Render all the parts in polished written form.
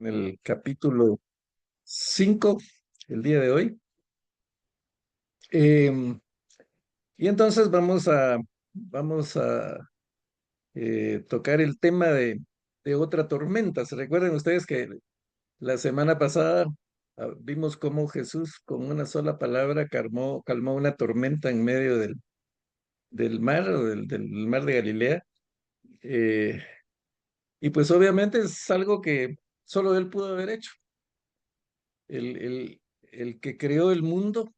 en el capítulo 5 el día de hoy. Em, y entonces vamos a tocar el tema de otra tormenta. ¿Se recuerdan ustedes que la semana pasada vimos cómo Jesús con una sola palabra calmó una tormenta en medio del mar, o del mar de Galilea? Eh, y pues obviamente es algo que solo él pudo haber hecho. El que creó el mundo,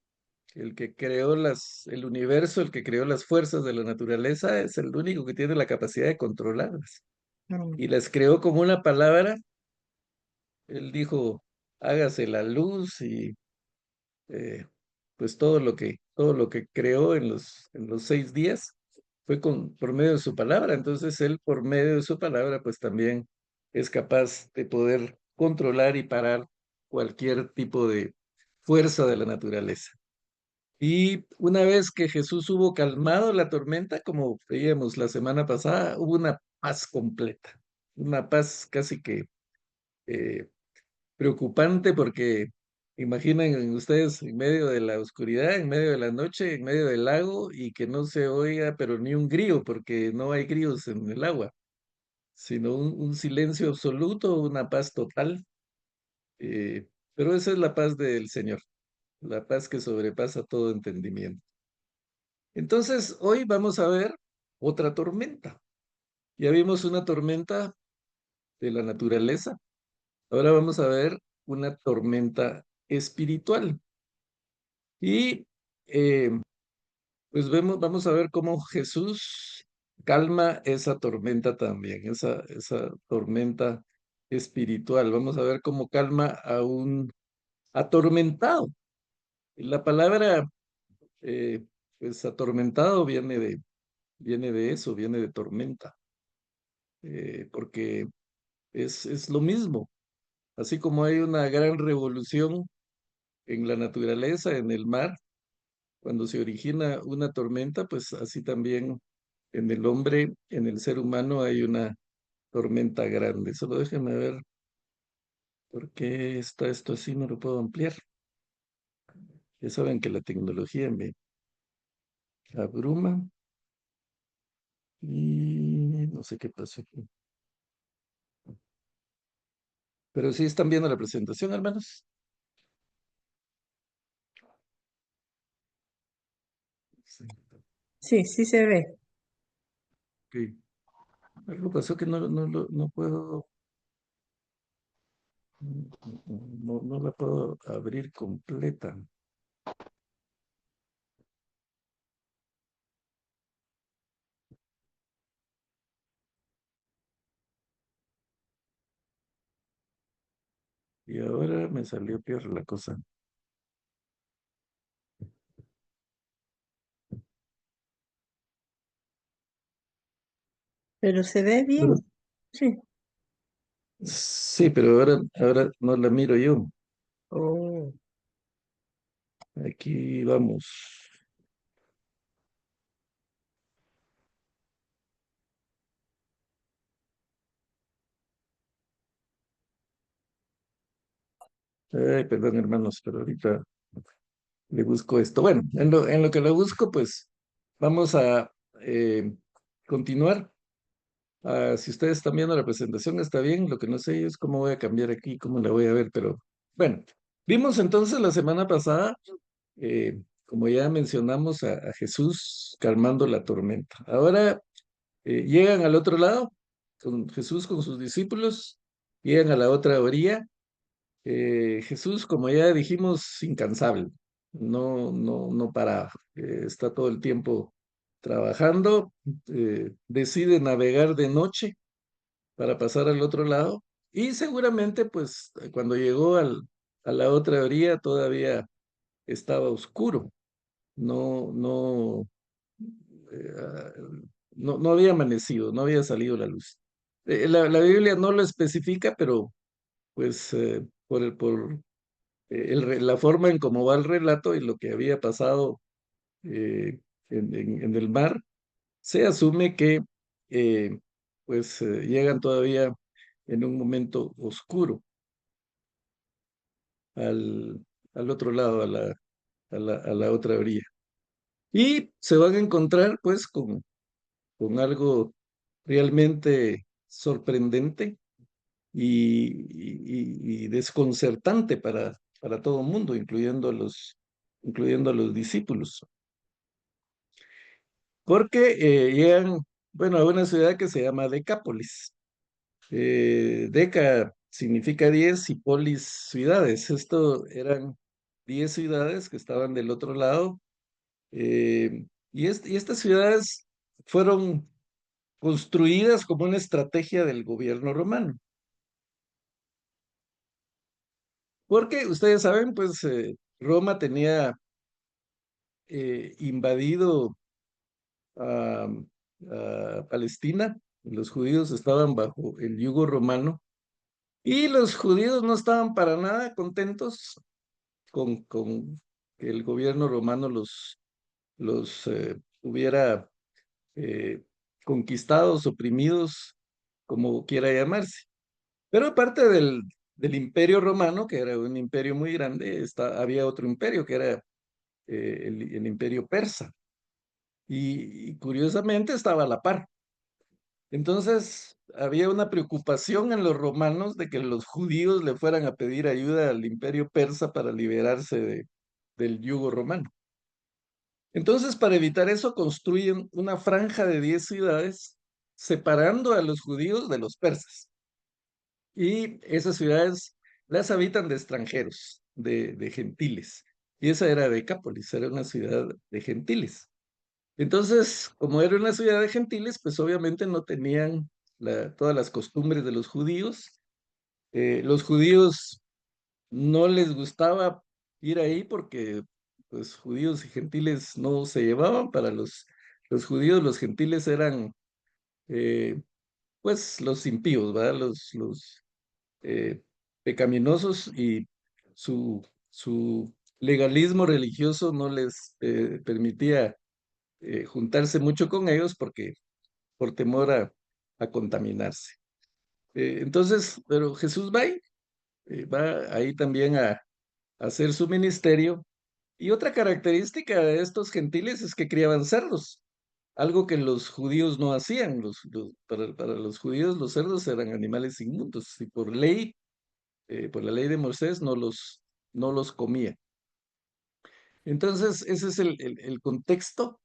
el que creó el universo, el que creó las fuerzas de la naturaleza, es el único que tiene la capacidad de controlarlas. Mm. Y las creó con una palabra. Él dijo, hágase la luz y eh, pues todo lo que creó en los 6 días fue por medio de su palabra. Entonces él por medio de su palabra pues también es capaz de poder controlar y parar cualquier tipo de fuerza de la naturaleza. Y una vez que Jesús hubo calmado la tormenta, como veíamos la semana pasada, hubo una paz completa, una paz casi que eh, preocupante, porque imaginen ustedes en medio de la oscuridad, en medio de la noche, en medio del lago, y que no se oiga pero ni un grillo, porque no hay grillos en el agua, sino un silencio absoluto, una paz total. Pero esa es la paz del Señor, la paz que sobrepasa todo entendimiento. Entonces, hoy vamos a ver otra tormenta. Ya vimos una tormenta de la naturaleza. Ahora vamos a ver una tormenta espiritual. Y eh, pues vamos a ver cómo Jesús calma esa tormenta también, esa tormenta espiritual. Vamos a ver cómo calma a un atormentado. La palabra, eh, pues atormentado viene de eso, viene de tormenta, porque es lo mismo. Así como hay una gran revolución en la naturaleza, en el mar, cuando se origina una tormenta, pues así también en el hombre, en el ser humano hay una tormenta grande. Solo déjenme ver por qué está esto así, no lo puedo ampliar. Ya saben que la tecnología me abruma y no sé qué pasó aquí. Pero sí están viendo la presentación, hermanos. Sí. Sí, sí se ve. Ok. Algo pasó que no puedo, no la puedo abrir completa. Y ahora me salió peor la cosa. Pero se ve Pero, bien. Sí. sí, pero ahora no la miro yo. Oh. Aquí vamos. Ay, perdón, hermanos, pero ahorita le busco esto. Bueno, en lo que lo busco, pues vamos a continuar. Si ustedes están viendo la presentación, está bien. Lo que no sé es cómo voy a cambiar aquí, cómo la voy a ver, pero bueno. Vimos entonces la semana pasada, como ya mencionamos, a Jesús calmando la tormenta. Ahora llegan al otro lado, con Jesús con sus discípulos, llegan a la otra orilla. Jesús, como ya dijimos, incansable, no para, está todo el tiempo trabajando, decide navegar de noche para pasar al otro lado, y seguramente pues cuando llegó a la otra orilla todavía estaba oscuro, no, no, eh, no había amanecido, no había salido la luz. La Biblia no lo especifica, pero pues la forma en cómo va el relato y lo que había pasado eh, en el mar, se asume que pues llegan todavía en un momento oscuro. al, al otro lado, a la otra orilla. Y se van a encontrar pues con algo realmente sorprendente y desconcertante para todo el mundo, incluyendo a los discípulos. Porque llegan, bueno, a una ciudad que se llama Decápolis. Deca significa 10 y polis ciudades. Esto eran 10 ciudades que estaban del otro lado. Y estas ciudades fueron construidas como una estrategia del gobierno romano. Porque ustedes saben, pues Roma tenía invadido a, a Palestina. Los judíos estaban bajo el yugo romano y los judíos no estaban para nada contentos con que el gobierno romano los hubiera eh, conquistados, oprimidos, como quiera llamarse. Pero aparte del imperio romano, que era un imperio muy grande, había otro imperio que era el imperio persa. Y curiosamente estaba a la par. Entonces, había una preocupación en los romanos de que los judíos le fueran a pedir ayuda al imperio persa para liberarse del yugo romano. Entonces, para evitar eso, construyen una franja de 10 ciudades separando a los judíos de los persas. Y esas ciudades las habitan de extranjeros, de gentiles. Y esa era Decápolis, era una ciudad de gentiles. Entonces, como era una ciudad de gentiles, pues obviamente no tenían todas las costumbres de los judíos. Los judíos no les gustaba ir ahí porque pues judíos y gentiles no se llevaban. Para los judíos, los gentiles eran eh, pues los impíos, ¿verdad? Los eh, pecaminosos, y su legalismo religioso no les permitía juntarse mucho con ellos porque por temor a contaminarse. Entonces, pero Jesús va ahí también a hacer su ministerio. Y otra característica de estos gentiles es que criaban cerdos, algo que los judíos no hacían. Para los judíos los cerdos eran animales inmundos y por ley, por la ley de Moisés, no los comía. Entonces, ese es el contexto.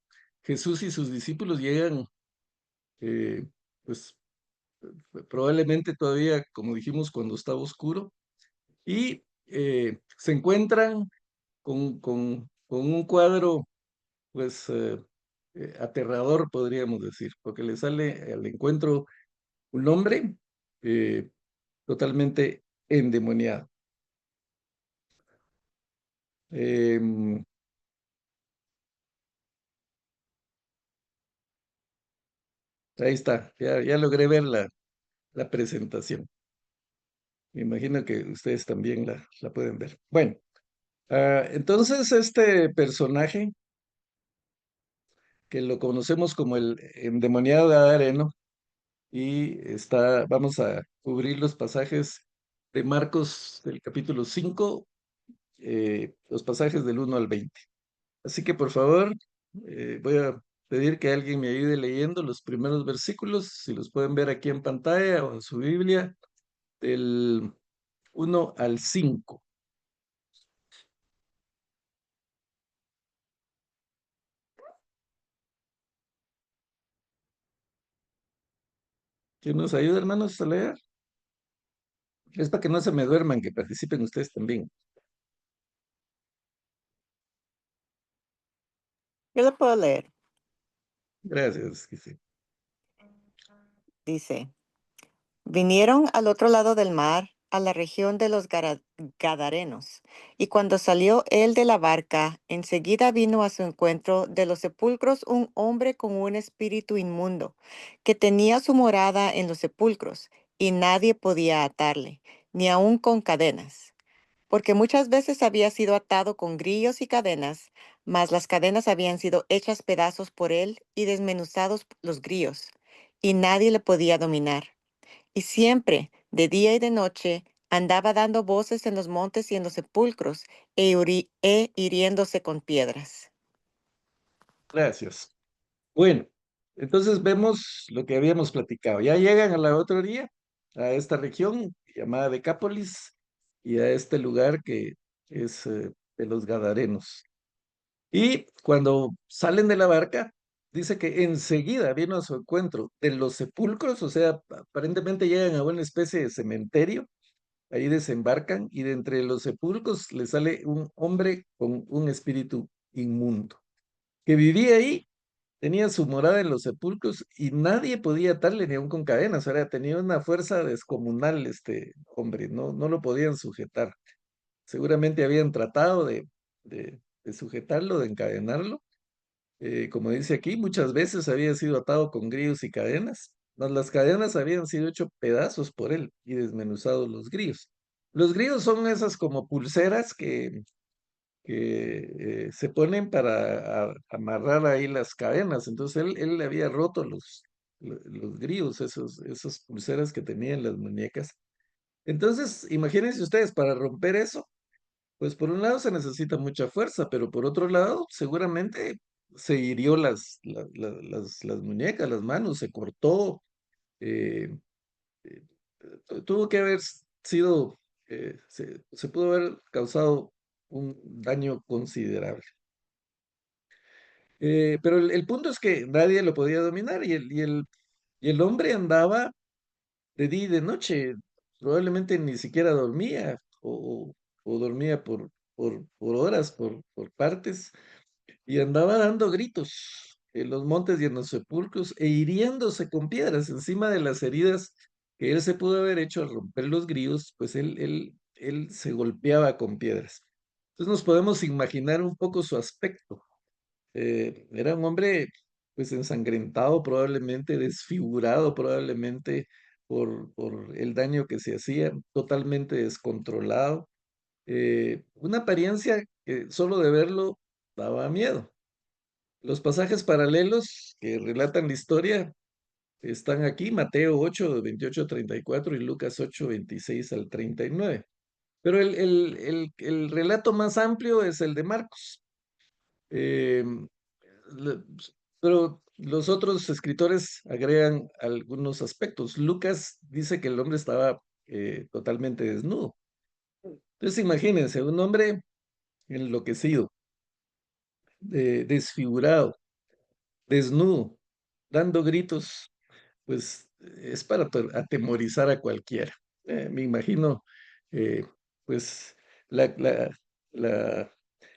Jesús y sus discípulos llegan, eh, pues probablemente todavía, como dijimos, cuando estaba oscuro, y se encuentran con un cuadro, pues, aterrador, podríamos decir, porque le sale al encuentro un hombre eh, totalmente endemoniado. Em, Ahí está, ya logré ver la presentación. Me imagino que ustedes también la pueden ver. Bueno, entonces este personaje, que lo conocemos como el endemoniado Gadareno, y vamos a cubrir los pasajes de Marcos del capítulo 5, los pasajes del 1 al 20. Así que por favor, voy a pedir que alguien me ayude leyendo los primeros versículos, si los pueden ver aquí en pantalla o en su Biblia, del 1 al 5. ¿Quién nos ayuda, hermanos, a leer? Es para que no se me duerman, que participen ustedes también. Yo lo puedo leer. Gracias, Gise. Dice, vinieron al otro lado del mar, a la región de los Gadarenos, y cuando salió él de la barca, enseguida vino a su encuentro de los sepulcros un hombre con un espíritu inmundo, que tenía su morada en los sepulcros, y nadie podía atarle, ni aun con cadenas, porque muchas veces había sido atado con grillos y cadenas, mas las cadenas habían sido hechas pedazos por él y desmenuzados los grillos, y nadie le podía dominar. Y siempre, de día y de noche, Andaba dando voces en los montes y en los sepulcros, e hiriéndose con piedras. Gracias. Bueno, entonces vemos lo que habíamos platicado. Ya llegan a la otra orilla, a esta región llamada Decápolis y a este lugar que es de los Gadarenos. Y cuando salen de la barca, dice que enseguida vino a su encuentro de los sepulcros, o sea, aparentemente llegan a una especie de cementerio, ahí desembarcan y de entre los sepulcros le sale un hombre con un espíritu inmundo, que vivía ahí, tenía su morada en los sepulcros y nadie podía atarle ni aun con cadenas, o sea, tenía una fuerza descomunal este hombre, no lo podían sujetar. Seguramente habían tratado de sujetarlo, de encadenarlo. Como dice aquí, muchas veces había sido atado con grillos y cadenas, mas las cadenas habían sido hecho pedazos por él y desmenuzados los grillos. Los grillos son esas como pulseras que se ponen para amarrar ahí las cadenas. Entonces él le había roto los grillos, esas pulseras que tenía en las muñecas. Entonces, imagínense ustedes, para romper eso, pues por un lado se necesita mucha fuerza, pero por otro lado seguramente se hirió las muñecas, las manos, se cortó, eh, eh, tuvo que haber sido, se pudo haber causado un daño considerable. Pero el punto es que nadie lo podía dominar y el hombre andaba de día y de noche, probablemente ni siquiera dormía o dormía por horas, por partes, y andaba dando gritos en los montes y en los sepulcros e hiriéndose con piedras encima de las heridas que él se pudo haber hecho al romper los grillos, pues él se golpeaba con piedras. Entonces nos podemos imaginar un poco su aspecto. Era un hombre pues ensangrentado probablemente, desfigurado probablemente por el daño que se hacía, totalmente descontrolado. Una apariencia que solo de verlo daba miedo. Los pasajes paralelos que relatan la historia están aquí, Mateo 8, 28 a 34 y Lucas 8, 26 al 39. Pero el relato más amplio es el de Marcos. Eh, le- pero los otros escritores agregan algunos aspectos. Lucas dice que el hombre estaba totalmente desnudo. Entonces imagínense, un hombre enloquecido, desfigurado, desnudo, dando gritos, pues es para atemorizar a cualquiera. Me imagino, eh, pues, la, la, la,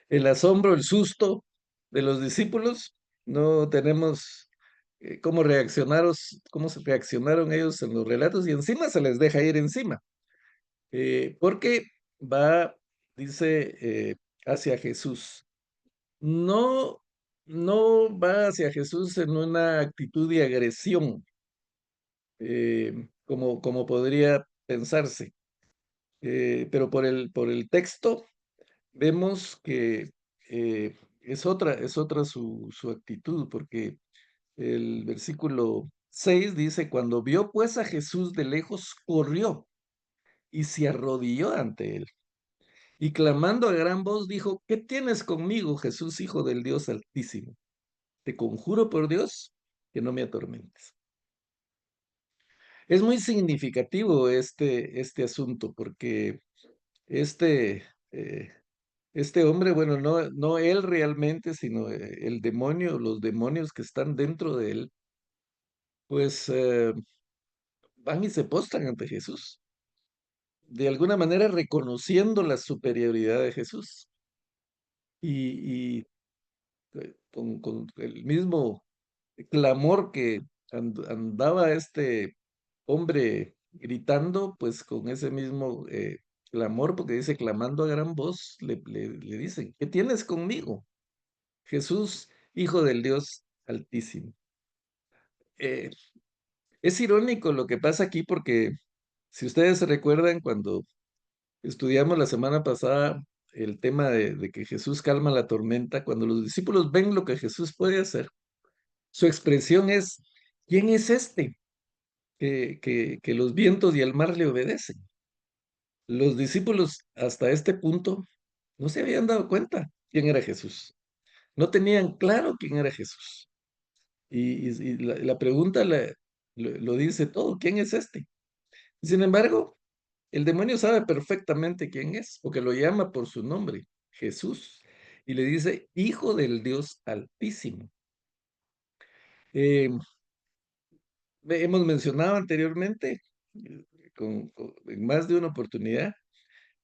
el asombro, el susto de los discípulos. No tenemos cómo se reaccionaron ellos en los relatos y encima se les deja ir encima, porque va, dice, hacia Jesús. No, no va hacia Jesús en una actitud de agresión, como podría pensarse. Pero por el texto vemos que es otra su actitud, porque el versículo 6 dice, cuando vio pues a Jesús de lejos, corrió y se arrodilló ante él. Y clamando a gran voz dijo, ¿qué tienes conmigo, Jesús, Hijo del Dios Altísimo? Te conjuro por Dios que no me atormentes. Es muy significativo este asunto porque este, eh, este hombre, bueno, no él realmente, sino el demonio, los demonios que están dentro de él, pues van y se postran ante Jesús, de alguna manera reconociendo la superioridad de Jesús y con el mismo clamor que andaba este hombre gritando, pues con ese mismo clamor, porque dice, clamando a gran voz, le dicen, ¿qué tienes conmigo? Jesús, Hijo del Dios Altísimo. Eh, es irónico lo que pasa aquí porque si ustedes se recuerdan cuando estudiamos la semana pasada el tema de que Jesús calma la tormenta, cuando los discípulos ven lo que Jesús puede hacer, su expresión es, ¿quién es este? Que los vientos y el mar le obedecen. Los discípulos hasta este punto no se habían dado cuenta quién era Jesús. No tenían claro quién era Jesús. Y la pregunta lo dice todo. ¿Quién es este? Sin embargo, el demonio sabe perfectamente quién es, porque lo llama por su nombre, Jesús, y le dice, Hijo del Dios Altísimo. Eh, hemos mencionado anteriormente, en más de una oportunidad,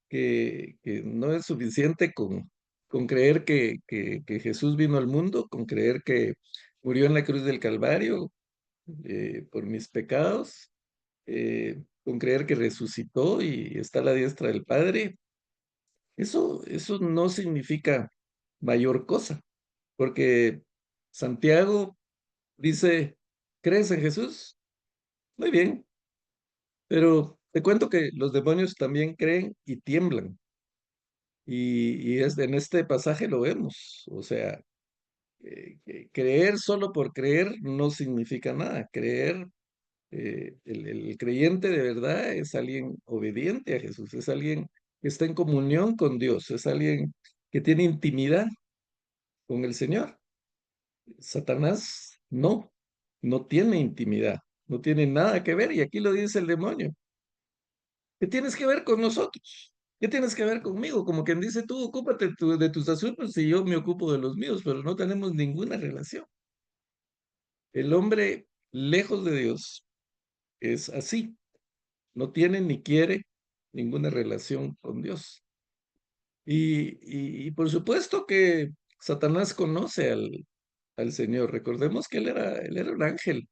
que no es suficiente con creer que Jesús vino al mundo, con creer que murió en la cruz del Calvario por mis pecados, con creer que resucitó y está a la diestra del Padre. Eso no significa mayor cosa, porque Santiago dice, ¿crees en Jesús? Muy bien, pero te cuento que los demonios también creen y tiemblan. En este pasaje lo vemos. O sea, creer solo por creer no significa nada. Creer, el creyente de verdad es alguien obediente a Jesús, es alguien que está en comunión con Dios, es alguien que tiene intimidad con el Señor. Satanás no tiene intimidad, no tiene nada que ver, y aquí lo dice el demonio. ¿Qué tienes que ver con nosotros? ¿Qué tienes que ver conmigo? Como quien dice, tú ocúpate de tus asuntos y yo me ocupo de los míos, pero no tenemos ninguna relación. El hombre lejos de Dios es así, no tiene ni quiere ninguna relación con Dios. Y por supuesto que Satanás conoce al Señor. Recordemos que él era un ángel,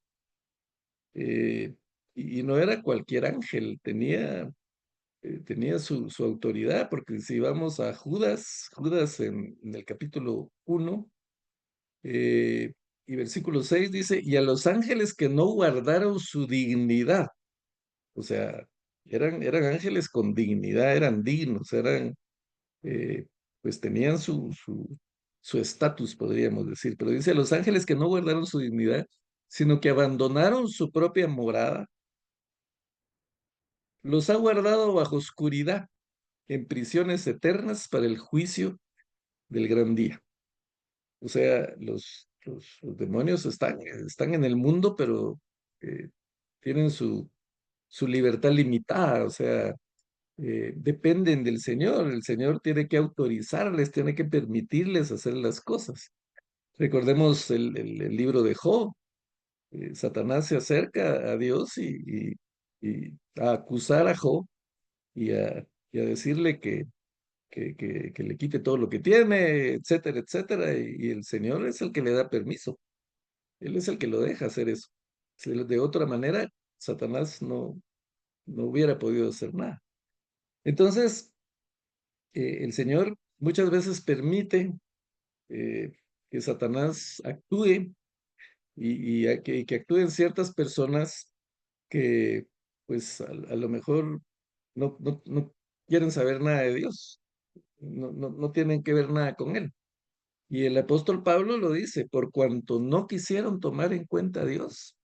eh, y no era cualquier ángel, tenía su autoridad, porque si vamos a Judas en el capítulo 1 y versículo 6 dice, y a los ángeles que no guardaron su dignidad, o sea, eran ángeles con dignidad, eran dignos, eh, pues tenían su estatus, podríamos decir, pero dice a los ángeles que no guardaron su dignidad, sino que abandonaron su propia morada, los ha guardado bajo oscuridad en prisiones eternas para el juicio del gran día. O sea, los demonios están en el mundo, pero tienen su libertad limitada, o sea, dependen del Señor. El Señor tiene que autorizarles, tiene que permitirles hacer las cosas. Recordemos el libro de Job. Satanás se acerca a Dios y a acusar a Job y a decirle que le quite todo lo que tiene, etcétera, etcétera, y el Señor es el que le da permiso, Él es el que lo deja hacer eso. Si de otra manera, Satanás no hubiera podido hacer nada. Entonces, el Señor muchas veces permite eh, que Satanás actúe y que actúen ciertas personas que, pues, a lo mejor no quieren saber nada de Dios, no tienen que ver nada con Él. Y el apóstol Pablo lo dice, por cuanto no quisieron tomar en cuenta a Dios,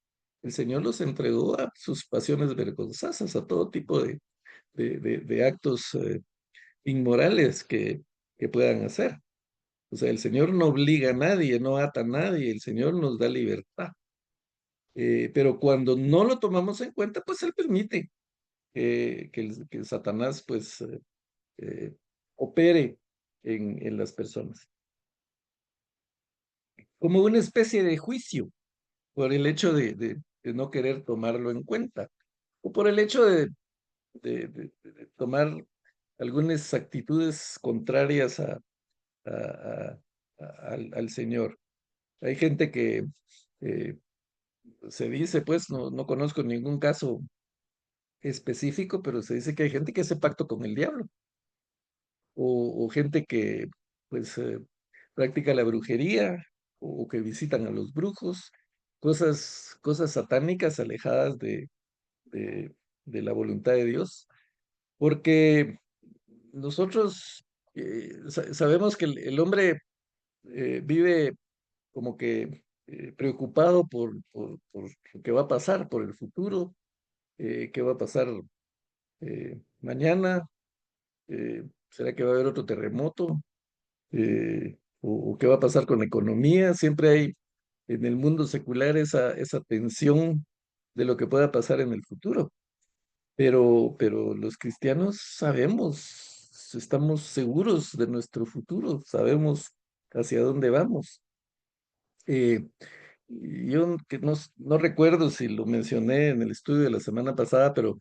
el Señor los entregó a sus pasiones vergonzosas, a todo tipo de actos inmorales que puedan hacer. O sea, el Señor no obliga a nadie, no ata a nadie, el Señor nos da libertad. Pero cuando no lo tomamos en cuenta, pues Él permite que Satanás pues eh, opere en las personas, como una especie de juicio por el hecho de no querer tomarlo en cuenta, o por el hecho de tomar algunas actitudes contrarias a- a- al Señor. Hay gente que eh, se dice, pues, no conozco ningún caso específico, pero se dice que hay gente que hace pacto con el diablo, o gente que, pues, practica la brujería, o que visitan a los brujos, cosas satánicas alejadas de, de la voluntad de Dios, porque nosotros sabemos que el hombre vive como que preocupado por lo que va a pasar, por el futuro, qué va a pasar mañana, ¿Será que va a haber otro terremoto? ¿O qué va a pasar con la economía? Siempre hay en el mundo secular esa tensión de lo que pueda pasar en el futuro. Pero los cristianos sabemos, estamos seguros de nuestro futuro, sabemos hacia dónde vamos. Eh, yo que no recuerdo si lo mencioné en el estudio de la semana pasada, pero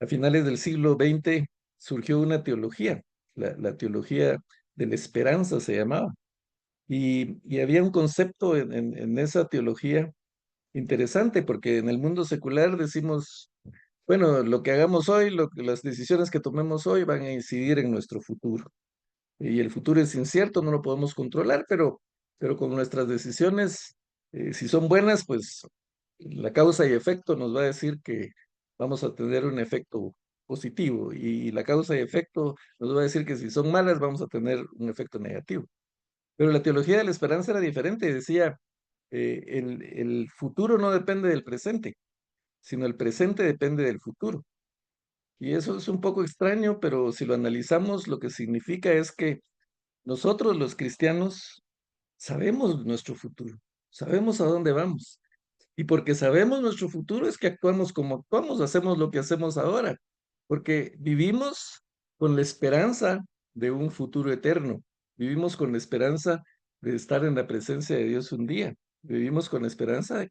a finales del siglo XX surgió una teología, la teología de la esperanza se llamaba. Y había un concepto en esa teología interesante, porque en el mundo secular decimos, bueno, lo que hagamos hoy, las decisiones que tomemos hoy van a incidir en nuestro futuro. Y el futuro es incierto, no lo podemos controlar, pero con nuestras decisiones, si son buenas, pues la causa y efecto nos va a decir que vamos a tener un efecto positivo y la causa y efecto nos va a decir que si son malas vamos a tener un efecto negativo. Pero la teología de la esperanza era diferente, decía, el futuro no depende del presente, sino el presente depende del futuro. Y eso es un poco extraño, pero si lo analizamos, lo que significa es que nosotros los cristianos sabemos nuestro futuro, sabemos a dónde vamos. Y porque sabemos nuestro futuro es que actuamos como actuamos, hacemos lo que hacemos ahora, porque vivimos con la esperanza de un futuro eterno, vivimos con la esperanza de estar en la presencia de Dios un día, vivimos con la esperanza de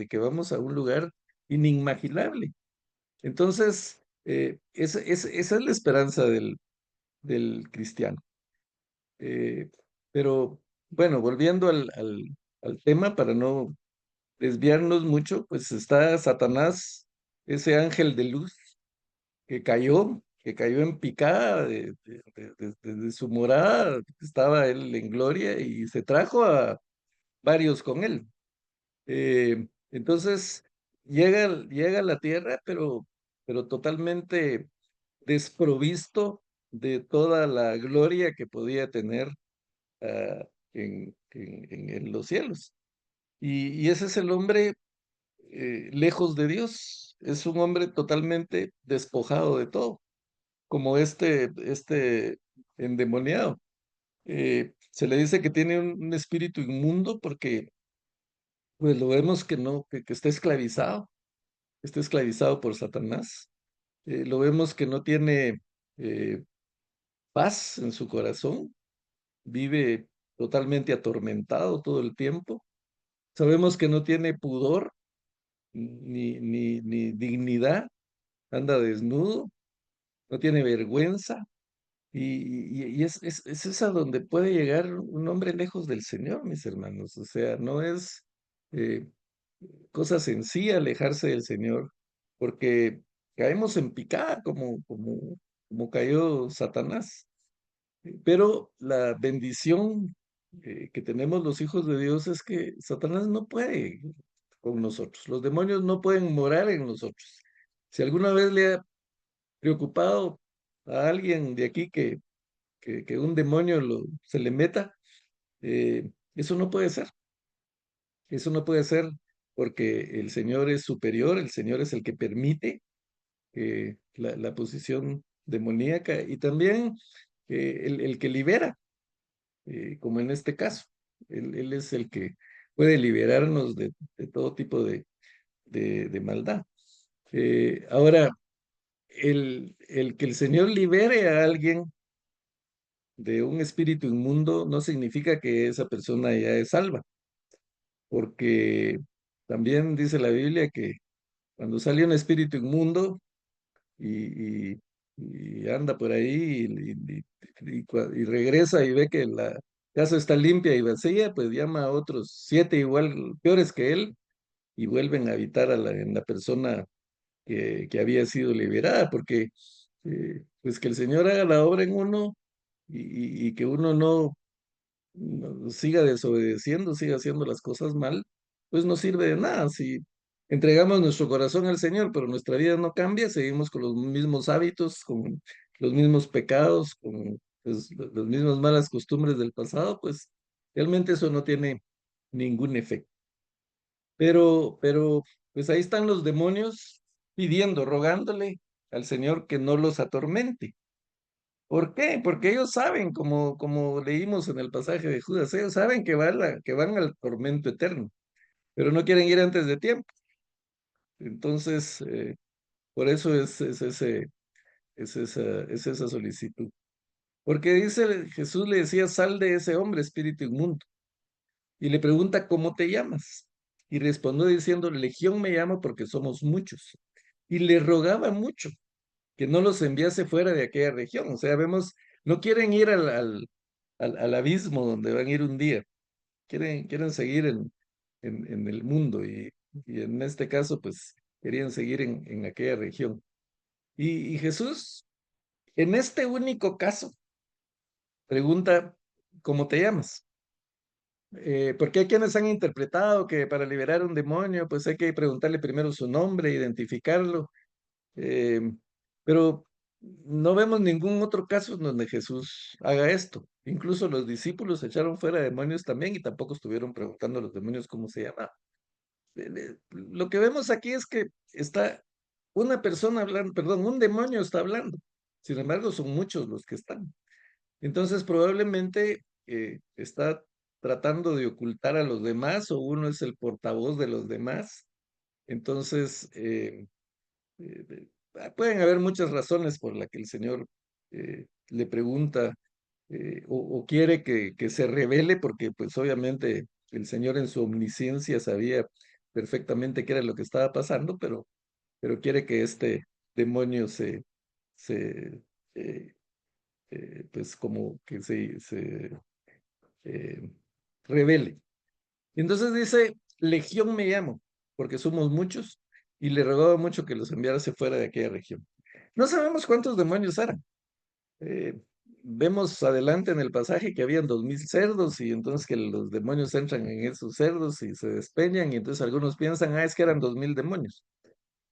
que vamos a un lugar inimaginable. Entonces, esa es la esperanza del cristiano. Eh, pero bueno, volviendo al tema, para no desviarnos mucho, pues está Satanás, ese ángel de luz que cayó en picada de su morada, estaba él en gloria y se trajo a varios con él. Entonces, llega a la tierra, pero totalmente desprovisto de toda la gloria que podía tener en los cielos. Y ese es el hombre lejos de Dios, es un hombre totalmente despojado de todo, como este endemoniado. Se le dice que tiene un espíritu inmundo porque pues lo vemos que no, que está esclavizado por Satanás. Lo vemos que no tiene eh, paz en su corazón, vive totalmente atormentado todo el tiempo. Sabemos que no tiene pudor ni dignidad, anda desnudo, no tiene vergüenza. Y es a donde puede llegar un hombre lejos del Señor, mis hermanos. O sea, no es eh, cosa sencilla alejarse del Señor, porque caemos en picada como cayó Satanás. Pero la bendición que tenemos los hijos de Dios es que Satanás no puede con nosotros. Los demonios no pueden morar en nosotros. Si alguna vez le ha preocupado a alguien de aquí que un demonio se le meta, eso no puede ser. Eso no puede ser porque el Señor es superior, el Señor es el que permite la posición demoníaca y también el que libera. Como en este caso. Él es el que puede liberarnos de todo tipo de maldad. Ahora, el que el Señor libere a alguien de un espíritu inmundo no significa que esa persona ya es salva, porque también dice la Biblia que cuando sale un espíritu inmundo y, y anda por ahí y regresa y ve que la casa está limpia y vacía, pues llama a otros 7 igual peores que él y vuelven a habitar en la persona que había sido liberada, porque pues que el Señor haga la obra en uno y que uno no siga desobedeciendo, siga haciendo las cosas mal, pues no sirve de nada. Si entregamos nuestro corazón al Señor, pero nuestra vida no cambia, seguimos con los mismos hábitos, con los mismos pecados, con pues, las mismas malas costumbres del pasado, pues realmente eso no tiene ningún efecto. Pues ahí están los demonios pidiendo, rogándole al Señor que no los atormente, ¿Por qué? Porque ellos saben, como leímos en el pasaje de Judas, ellos saben que van al tormento eterno, pero no quieren ir antes de tiempo. Entonces, por eso es esa solicitud. Porque dice, Jesús le decía, sal de ese hombre, espíritu inmundo. Y le pregunta, ¿cómo te llamas? Y respondió diciendo, Legión me llamo porque somos muchos. Y le rogaba mucho que no los enviase fuera de aquella región. O sea, vemos, no quieren ir al abismo donde van a ir un día. Quieren seguir en el mundo y en este caso, pues, querían seguir en aquella región. Y Jesús, en este único caso, pregunta, ¿cómo te llamas? Porque hay quienes han interpretado que para liberar un demonio, pues hay que preguntarle primero su nombre, identificarlo, eh, pero no vemos ningún otro caso en donde Jesús haga esto. Incluso los discípulos echaron fuera demonios también y tampoco estuvieron preguntando a los demonios cómo se llamaban. Lo que vemos aquí es que está una persona hablando, perdón, un demonio está hablando. Sin embargo, son muchos los que están. Entonces, probablemente está tratando de ocultar a los demás o uno es el portavoz de los demás. Entonces, pueden haber muchas razones por las que el Señor le pregunta o quiere que se revele, porque pues obviamente el Señor en su omnisciencia sabía perfectamente qué era lo que estaba pasando, pero quiere que este demonio se pues como que se eh, revele. Y entonces dice, Legión me llamo, porque somos muchos, y le rogaba mucho que los enviase fuera de aquella región. No sabemos cuántos demonios eran. Eh, Vemos adelante en el pasaje que habían 2000 cerdos y entonces que los demonios entran en esos cerdos y se despeñan y entonces algunos piensan, es que eran 2000 demonios.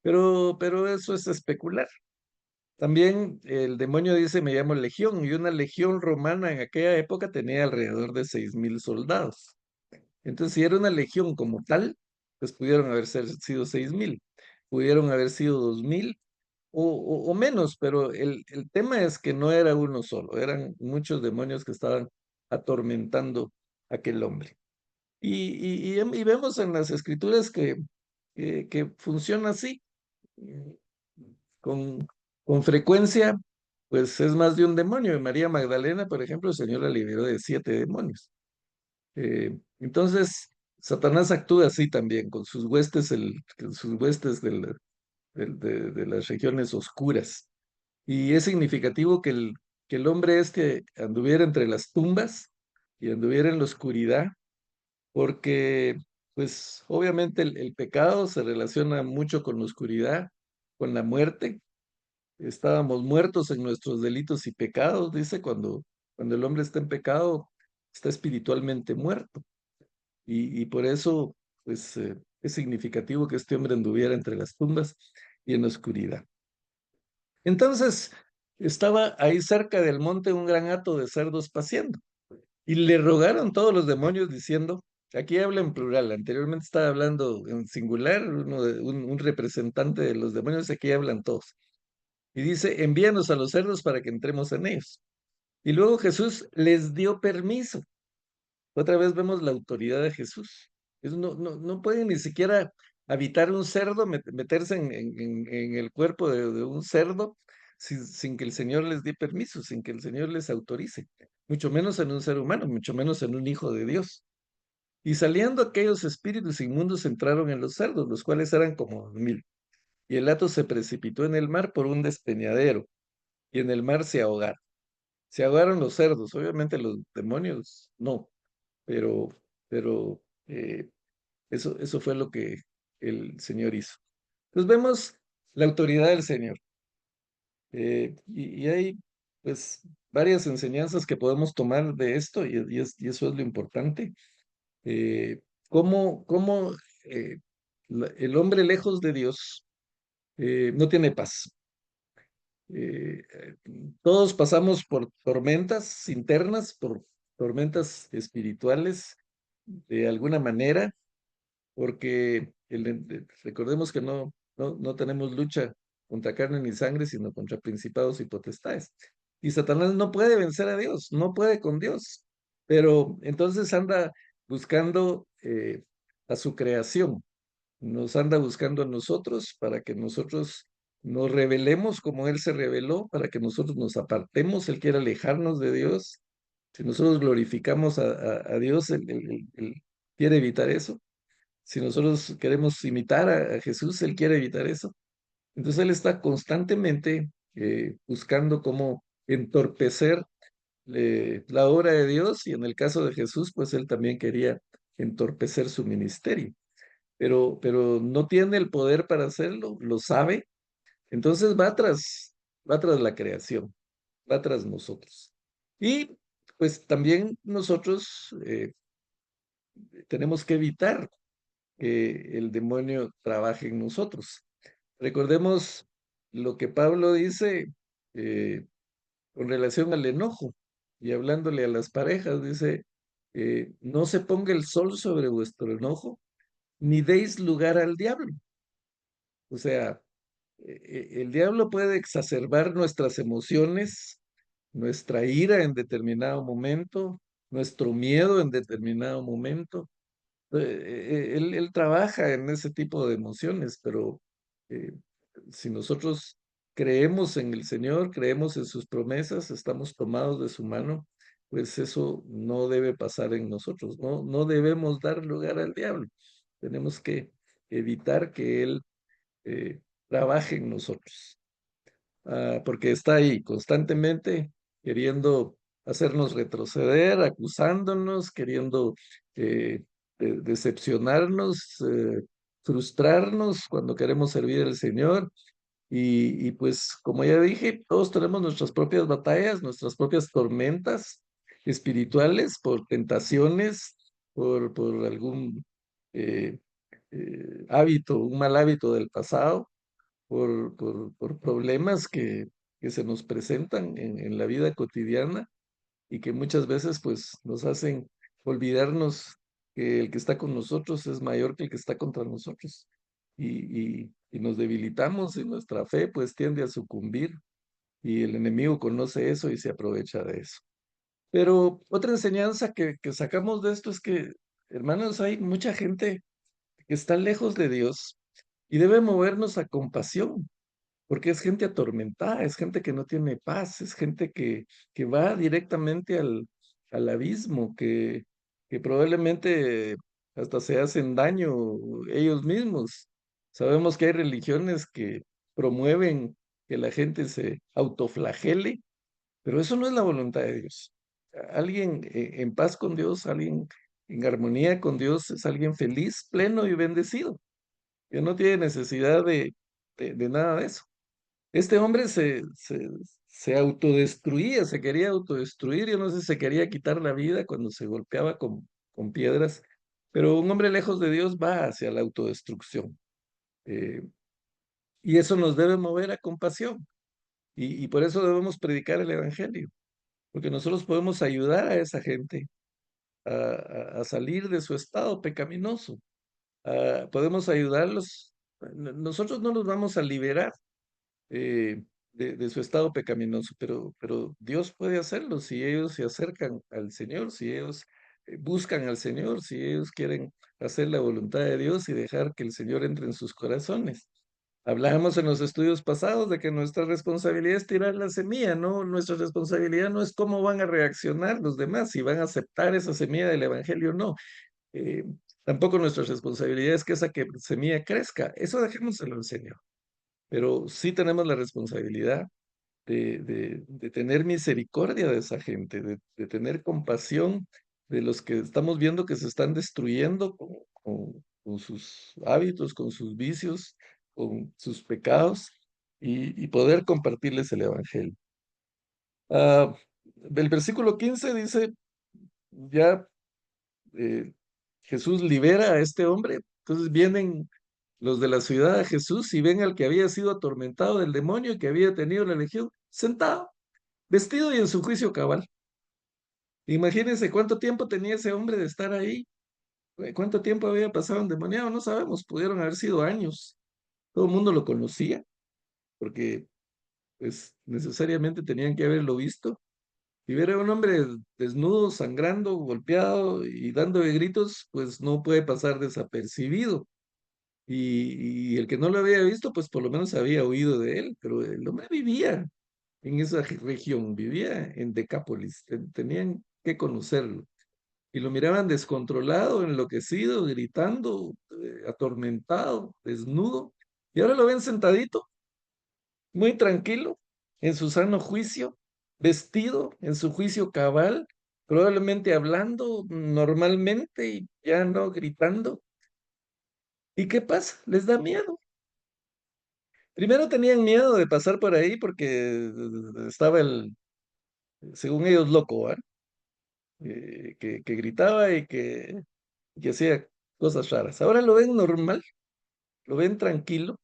Pero eso es especular. También el demonio dice, me llamo Legión, y una legión romana en aquella época tenía alrededor de 6000 soldados. Entonces, si era una legión como tal, pues pudieron haber sido 6000, pudieron haber sido 2000 o menos, pero el tema es que no era uno solo, eran muchos demonios que estaban atormentando a aquel hombre. Y vemos en las escrituras que funciona así. eh, Con, con frecuencia, pues es más de un demonio. En María Magdalena, por ejemplo, el Señor la liberó de 7 demonios. Entonces, Satanás actúa así también, con sus huestes de las regiones oscuras. Y es significativo que el hombre este anduviera entre las tumbas y anduviera en la oscuridad, porque, pues, obviamente el pecado se relaciona mucho con la oscuridad, con la muerte. Estábamos muertos en nuestros delitos y pecados, dice, cuando el hombre está en pecado, está espiritualmente muerto. Y por eso, pues, es significativo que este hombre anduviera entre las tumbas y en la oscuridad. Entonces, estaba ahí cerca del monte un gran hato de cerdos paciendo. Y le rogaron todos los demonios diciendo, aquí habla en plural, anteriormente estaba hablando en singular, un representante de los demonios, aquí hablan todos. Y dice, envíanos a los cerdos para que entremos en ellos. Y luego Jesús les dio permiso. Otra vez vemos la autoridad de Jesús. No puede ni siquiera habitar un cerdo, meterse en el cuerpo de un cerdo sin que el Señor les dé permiso, sin que el Señor les autorice, mucho menos en un ser humano, mucho menos en un hijo de Dios. Y saliendo aquellos espíritus inmundos entraron en los cerdos, los cuales eran como 1000. Y el hato se precipitó en el mar por un despeñadero, y en el mar se ahogaron. Se ahogaron los cerdos, obviamente los demonios no, pero, pero eso fue lo que el Señor hizo. Entonces vemos la autoridad del Señor. Y hay pues varias enseñanzas que podemos tomar de esto y eso es lo importante. Eh, cómo el hombre lejos de Dios no tiene paz. Eh, eh, Todos pasamos por tormentas internas, por tormentas espirituales, de alguna manera, porque recordemos que no tenemos lucha contra carne ni sangre, sino contra principados y potestades. Y Satanás no puede vencer a Dios, no puede con Dios. Pero entonces anda buscando a su creación, nos anda buscando a nosotros para que nosotros nos rebelemos como Él se rebeló, para que nosotros nos apartemos. Él quiere alejarnos de Dios. Si nosotros glorificamos a Dios, él quiere evitar eso. Si nosotros queremos imitar a Jesús, Él quiere evitar eso. Entonces Él está constantemente buscando cómo entorpecer la obra de Dios, y en el caso de Jesús, pues Él también quería entorpecer su ministerio, pero no tiene el poder para hacerlo, lo sabe. Entonces va tras la creación, va tras nosotros. Y pues también nosotros tenemos que evitar que el demonio trabaje en nosotros. Recordemos lo que Pablo dice eh, con relación al enojo, y hablándole a las parejas, dice, no se ponga el sol sobre vuestro enojo, ni deis lugar al diablo. O sea, el diablo puede exacerbar nuestras emociones, nuestra ira en determinado momento, nuestro miedo en determinado momento. Él trabaja en ese tipo de emociones, pero eh, si nosotros creemos en el Señor, creemos en sus promesas, estamos tomados de su mano, pues eso no debe pasar en nosotros, no debemos dar lugar al diablo. Tenemos que evitar que Él trabaje en nosotros, porque está ahí constantemente queriendo hacernos retroceder, acusándonos, queriendo eh, decepcionarnos, frustrarnos cuando queremos servir al Señor. Y pues, como ya dije, todos tenemos nuestras propias batallas, nuestras propias tormentas espirituales por tentaciones, por algún eh, hábito, un mal hábito del pasado, por problemas que se nos presentan en la vida cotidiana, y que muchas veces pues nos hacen olvidarnos que el que está con nosotros es mayor que el que está contra nosotros, y nos debilitamos, y nuestra fe pues tiende a sucumbir, y el enemigo conoce eso y se aprovecha de eso. Pero otra enseñanza que sacamos de esto es que, hermanos, hay mucha gente que está lejos de Dios y debe movernos a compasión, porque es gente atormentada, es gente que no tiene paz, es gente que va directamente al abismo, que probablemente hasta se hacen daño ellos mismos. Sabemos que hay religiones que promueven que la gente se autoflagele, pero eso no es la voluntad de Dios. Alguien en paz con Dios, alguien en armonía con Dios, es alguien feliz, pleno y bendecido, que no tiene necesidad de nada de eso. Este hombre se autodestruía, se quería autodestruir. Yo no sé si se quería quitar la vida cuando se golpeaba con piedras, pero un hombre lejos de Dios va hacia la autodestrucción. eh, y eso nos debe mover a compasión, y por eso debemos predicar el Evangelio, porque nosotros podemos ayudar a esa gente a salir de su estado pecaminoso. Podemos ayudarlos. Nosotros no los vamos a liberar de su estado pecaminoso, pero Dios puede hacerlo si ellos se acercan al Señor, si ellos buscan al Señor, si ellos quieren hacer la voluntad de Dios y dejar que el Señor entre en sus corazones. Hablábamos en los estudios pasados de que nuestra responsabilidad es tirar la semilla, ¿no? Nuestra responsabilidad no es cómo van a reaccionar los demás, si van a aceptar esa semilla del Evangelio o no. Eh, Tampoco nuestra responsabilidad es que esa semilla crezca, eso dejémoselo al Señor, pero sí tenemos la responsabilidad de tener misericordia de esa gente, de tener compasión de los que estamos viendo que se están destruyendo con sus hábitos, con sus vicios, con sus pecados, y poder compartirles el Evangelio. Ah, el versículo 15 dice, ya eh, Jesús libera a este hombre, entonces vienen los de la ciudad a Jesús y ven al que había sido atormentado del demonio y que había tenido la legión sentado, vestido y en su juicio cabal. Imagínense cuánto tiempo tenía ese hombre de estar ahí, cuánto tiempo había pasado endemoniado, no sabemos, pudieron haber sido años. Todo el mundo lo conocía, porque pues necesariamente tenían que haberlo visto. Y ver a un hombre desnudo, sangrando, golpeado y dando de gritos, pues no puede pasar desapercibido. Y el que no lo había visto, pues por lo menos había oído de él, pero el hombre vivía en esa región, vivía en Decápolis, tenían que conocerlo. Y lo miraban descontrolado, enloquecido, gritando, atormentado, desnudo. Y ahora lo ven sentadito, muy tranquilo, en su sano juicio, vestido en su juicio cabal, probablemente hablando normalmente y ya no gritando. ¿Y qué pasa? Les da miedo. Primero tenían miedo de pasar por ahí porque estaba según ellos, loco, ¿ah? Que gritaba y que hacía cosas raras. Ahora lo ven normal, lo ven tranquilo,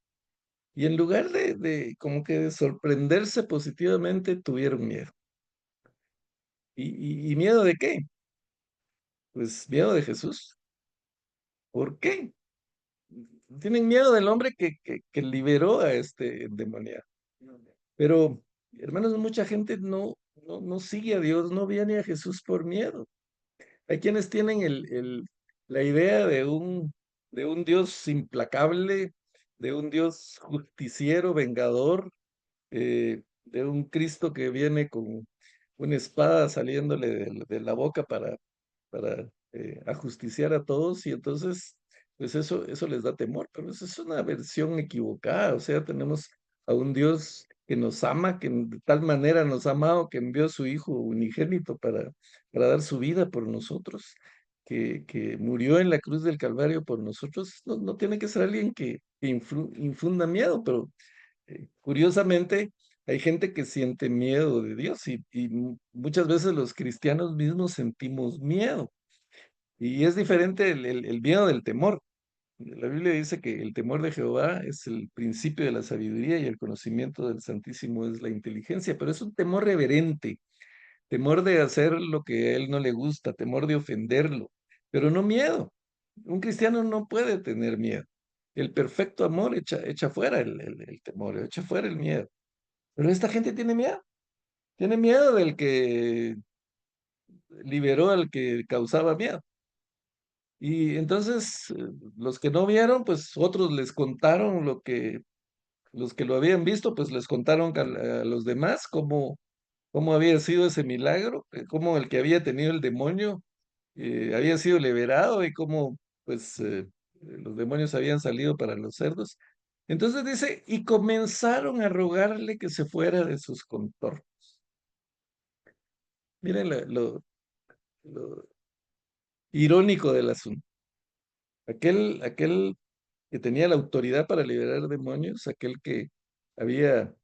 y en lugar de como que de sorprenderse positivamente, tuvieron miedo. ¿Y miedo de qué? Pues miedo de Jesús. ¿Por qué? Tienen miedo del hombre que liberó a este endemoniado. Pero, hermanos, mucha gente no sigue a Dios, no viene a Jesús por miedo. Hay quienes tienen la idea de un Dios implacable, de un Dios justiciero, vengador, de un Cristo que viene con una espada saliéndole de la boca para ajusticiar a todos, y entonces, pues eso les da temor, pero eso es una versión equivocada. O sea, tenemos a un Dios que nos ama, que de tal manera nos ha amado que envió a su Hijo unigénito para dar su vida por nosotros, que murió en la cruz del Calvario por nosotros. No tiene que ser alguien que infunda miedo, pero curiosamente hay gente que siente miedo de Dios, y muchas veces los cristianos mismos sentimos miedo. Y es diferente el miedo del temor. La Biblia dice que el temor de Jehová es el principio de la sabiduría y el conocimiento del Santísimo es la inteligencia, pero es un temor reverente, temor de hacer lo que a él no le gusta, temor de ofenderlo, pero no miedo. Un cristiano no puede tener miedo. El perfecto amor echa fuera el temor, echa fuera el miedo. Pero esta gente tiene miedo del que liberó al que causaba miedo. Y entonces, los que no vieron, pues otros les contaron los que lo habían visto, pues les contaron a los demás cómo había sido ese milagro, cómo el que había tenido el demonio había sido liberado y cómo, pues, los demonios habían salido para los cerdos. Entonces dice, y comenzaron a rogarle que se fuera de sus contornos. Miren lo irónico del asunto. Aquel que tenía la autoridad para liberar demonios, aquel que había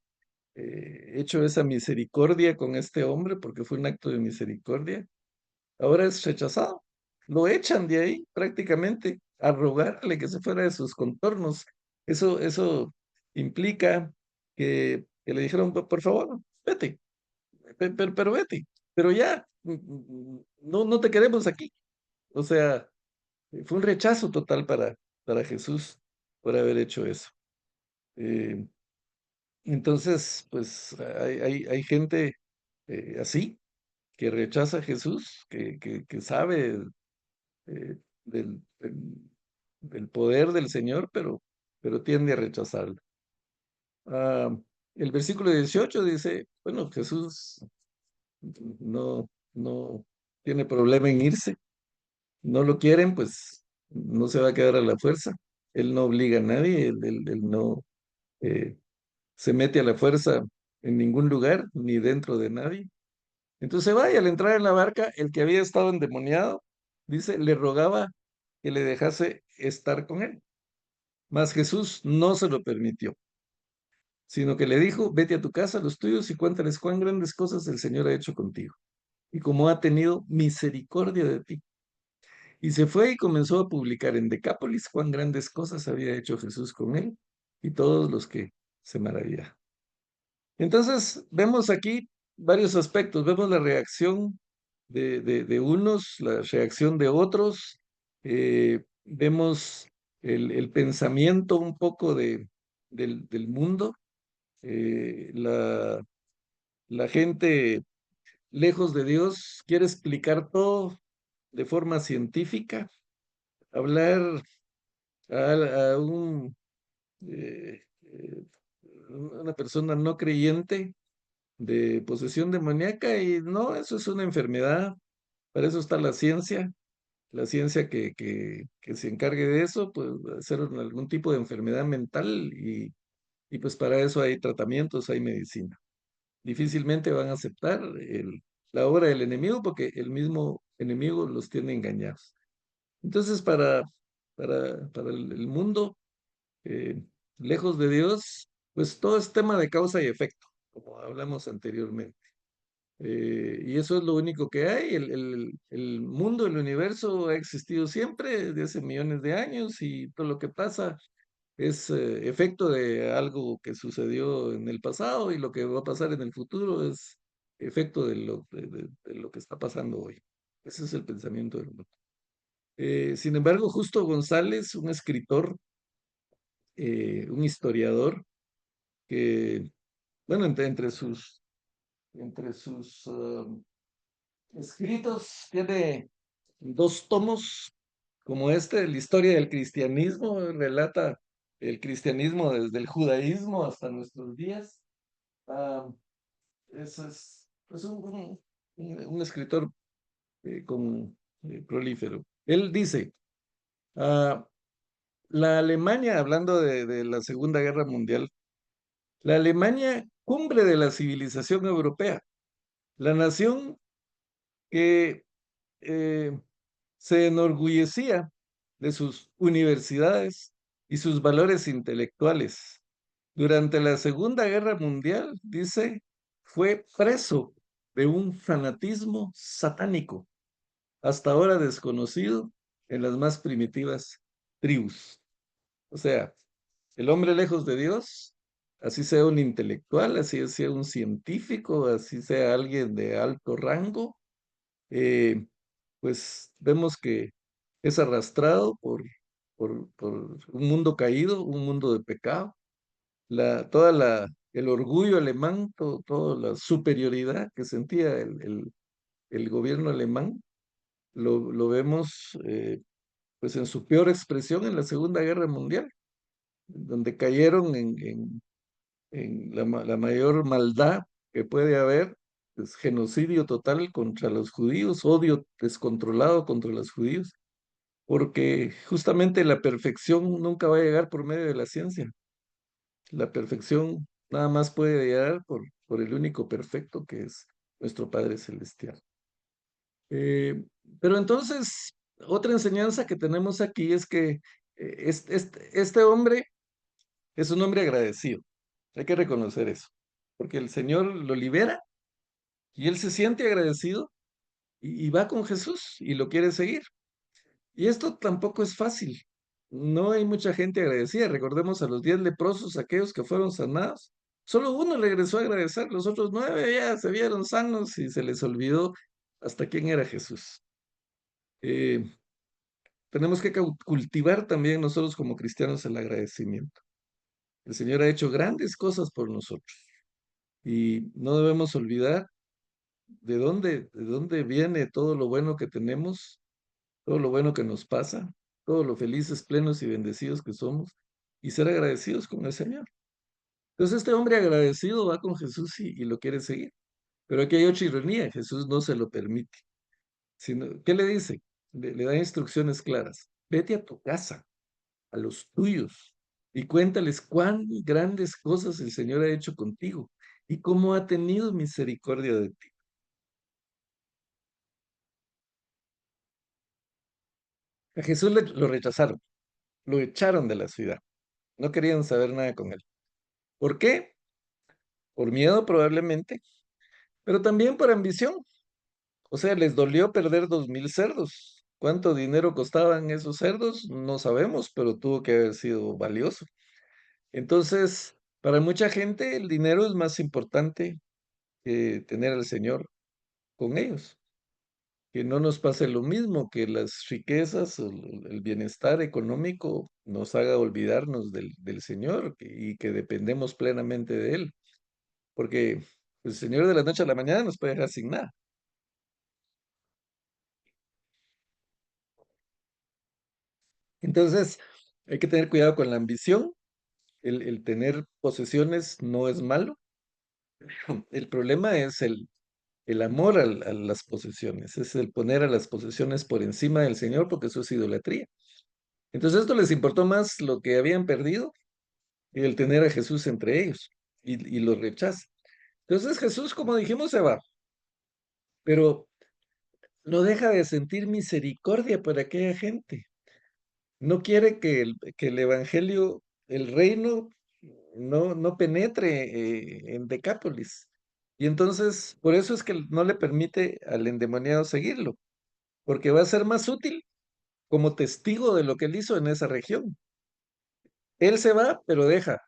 hecho esa misericordia con este hombre, porque fue un acto de misericordia, ahora es rechazado. Lo echan de ahí prácticamente a rogarle que se fuera de sus contornos. Eso implica que le dijeron, Por favor, vete, pero vete, pero ya, no te queremos aquí". O sea, fue un rechazo total para Jesús por haber hecho eso. Eh, entonces, pues hay gente así que rechaza a Jesús, que sabe eh, del poder del Señor, pero tiende a rechazarlo. Ah, el versículo 18 dice, bueno, Jesús no tiene problema en irse. No lo quieren, pues no se va a quedar a la fuerza. Él no obliga a nadie, él no eh, se mete a la fuerza en ningún lugar, ni dentro de nadie. Entonces va, y al entrar en la barca, el que había estado endemoniado, dice, le rogaba que le dejase estar con él. Mas Jesús no se lo permitió, sino que le dijo, vete a tu casa, a los tuyos, y cuéntales cuán grandes cosas el Señor ha hecho contigo, y cómo ha tenido misericordia de ti. Y se fue y comenzó a publicar en Decápolis cuán grandes cosas había hecho Jesús con él, y todos los que se maravillaban. Entonces, vemos aquí varios aspectos. Vemos la reacción de unos, la reacción de otros. Vemos el pensamiento un poco del mundo. La, la gente lejos de Dios quiere explicar todo de forma científica, hablar a eh, eh, una persona no creyente de posesión demoníaca y no, eso es una enfermedad, para eso está la ciencia que se encargue de eso, pues hacer algún tipo de enfermedad mental y pues para eso hay tratamientos, hay medicina. Difícilmente van a aceptar la obra del enemigo porque el mismo enemigo los tiene engañados. Entonces, para el mundo, eh, lejos de Dios, pues todo es tema de causa y efecto, como hablamos anteriormente. Y eso es lo único que hay. El mundo, el universo ha existido siempre, desde hace millones de años, y todo lo que pasa es efecto de algo que sucedió en el pasado y lo que va a pasar en el futuro es efecto de lo que está pasando hoy. Ese es el pensamiento del mundo. Sin embargo, Justo González, un escritor, un historiador, que, bueno, entre sus escritos tiene 2 tomos, como este, la historia del cristianismo, relata el cristianismo desde el judaísmo hasta nuestros días. Ah, es un escritor prolífero. Él dice, ah, la Alemania, hablando de la Segunda Guerra Mundial, la Alemania cumbre de la civilización europea, la nación que eh, se enorgullecía de sus universidades y sus valores intelectuales. Durante la Segunda Guerra Mundial, dice, fue preso de un fanatismo satánico, hasta ahora desconocido en las más primitivas tribus. O sea, el hombre lejos de Dios, así sea un intelectual, así sea un científico, así sea alguien de alto rango, eh, pues vemos que es arrastrado por un mundo caído, un mundo de pecado, el orgullo alemán, toda la superioridad que sentía el gobierno alemán, lo vemos pues en su peor expresión en la Segunda Guerra Mundial, donde cayeron en la mayor maldad que puede haber, es genocidio total contra los judíos, odio descontrolado contra los judíos, porque justamente la perfección nunca va a llegar por medio de la ciencia. La perfección nada más puede llegar por el único perfecto que es nuestro Padre Celestial. Eh, pero entonces, otra enseñanza que tenemos aquí es que este hombre es un hombre agradecido. Hay que reconocer eso, porque el Señor lo libera y él se siente agradecido y va con Jesús y lo quiere seguir. Y esto tampoco es fácil. No hay mucha gente agradecida. Recordemos a los 10 leprosos, aquellos que fueron sanados. Solo uno regresó a agradecer, los otros 9 ya se vieron sanos y se les olvidó hasta quién era Jesús. Eh, Tenemos que cultivar también nosotros como cristianos el agradecimiento. El Señor ha hecho grandes cosas por nosotros y no debemos olvidar de dónde viene todo lo bueno que tenemos, todo lo bueno que nos pasa, todo lo felices, plenos y bendecidos que somos, y ser agradecidos con el Señor. Entonces este hombre agradecido va con Jesús y lo quiere seguir. Pero aquí hay otra ironía, Jesús no se lo permite. ¿Qué le dice? Le da instrucciones claras. Vete a tu casa, a los tuyos, y cuéntales cuán grandes cosas el Señor ha hecho contigo y cómo ha tenido misericordia de ti. A Jesús lo rechazaron, lo echaron de la ciudad. No querían saber nada con él. ¿Por qué? Por miedo probablemente, pero también por ambición. O sea, les dolió perder 2000 cerdos. ¿Cuánto dinero costaban esos cerdos? No sabemos, pero tuvo que haber sido valioso. Entonces, para mucha gente el dinero es más importante que tener al Señor con ellos. que no nos pase lo mismo, que las riquezas, el bienestar económico nos haga olvidarnos del Señor y que dependemos plenamente de Él, porque el Señor de la noche a la mañana nos puede dejar sin nada. Entonces, hay que tener cuidado con la ambición. El tener posesiones no es malo. El problema es el amor a las posesiones, es el poner a las posesiones por encima del Señor, porque eso es idolatría. Entonces, esto les importó más lo que habían perdido y el tener a Jesús entre ellos, y lo rechaza. Entonces, Jesús, como dijimos, se va, pero no deja de sentir misericordia por aquella gente. No quiere que el evangelio, el reino, no penetre en Decápolis. Y entonces, por eso es que no le permite al endemoniado seguirlo, porque va a ser más útil como testigo de lo que él hizo en esa región. Él se va, pero deja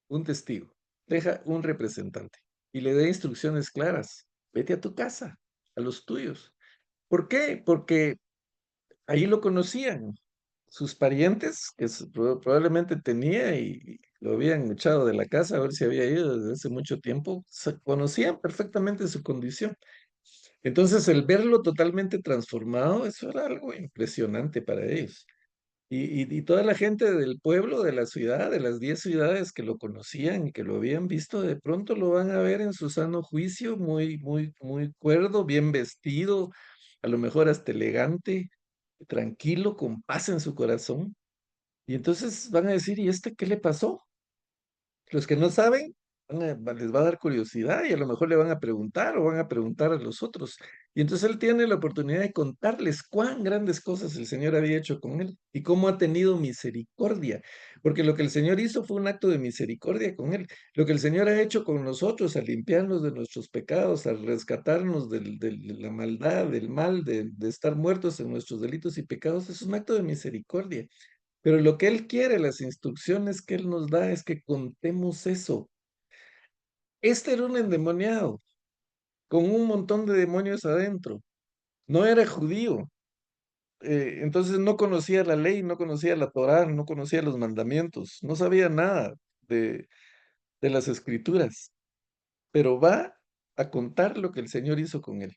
un testigo, deja un representante y le da instrucciones claras. Vete a tu casa, a los tuyos. ¿Por qué? Porque ahí lo conocían. Sus parientes, que probablemente tenía y lo habían echado de la casa a ver si había ido desde hace mucho tiempo, conocían perfectamente su condición. Entonces, el verlo totalmente transformado, eso era algo impresionante para ellos. Y toda la gente del pueblo, de la ciudad, de las 10 ciudades que lo conocían y que lo habían visto, de pronto lo van a ver en su sano juicio, muy, muy, muy cuerdo, bien vestido, a lo mejor hasta elegante, tranquilo, con paz en su corazón. Y entonces van a decir, ¿y este qué le pasó? Los que no saben, les va a dar curiosidad y a lo mejor le van a preguntar o van a preguntar a los otros. Y entonces él tiene la oportunidad de contarles cuán grandes cosas el Señor había hecho con él y cómo ha tenido misericordia. Porque lo que el Señor hizo fue un acto de misericordia con él. Lo que el Señor ha hecho con nosotros, al limpiarnos de nuestros pecados, al rescatarnos de la maldad, del mal, de estar muertos en nuestros delitos y pecados, es un acto de misericordia. Pero lo que Él quiere, las instrucciones que Él nos da es que contemos eso. Este era un endemoniado, con un montón de demonios adentro. No era judío. Entonces no conocía la ley, no conocía la Torá, no conocía los mandamientos, no sabía nada de, de las escrituras. Pero va a contar lo que el Señor hizo con él.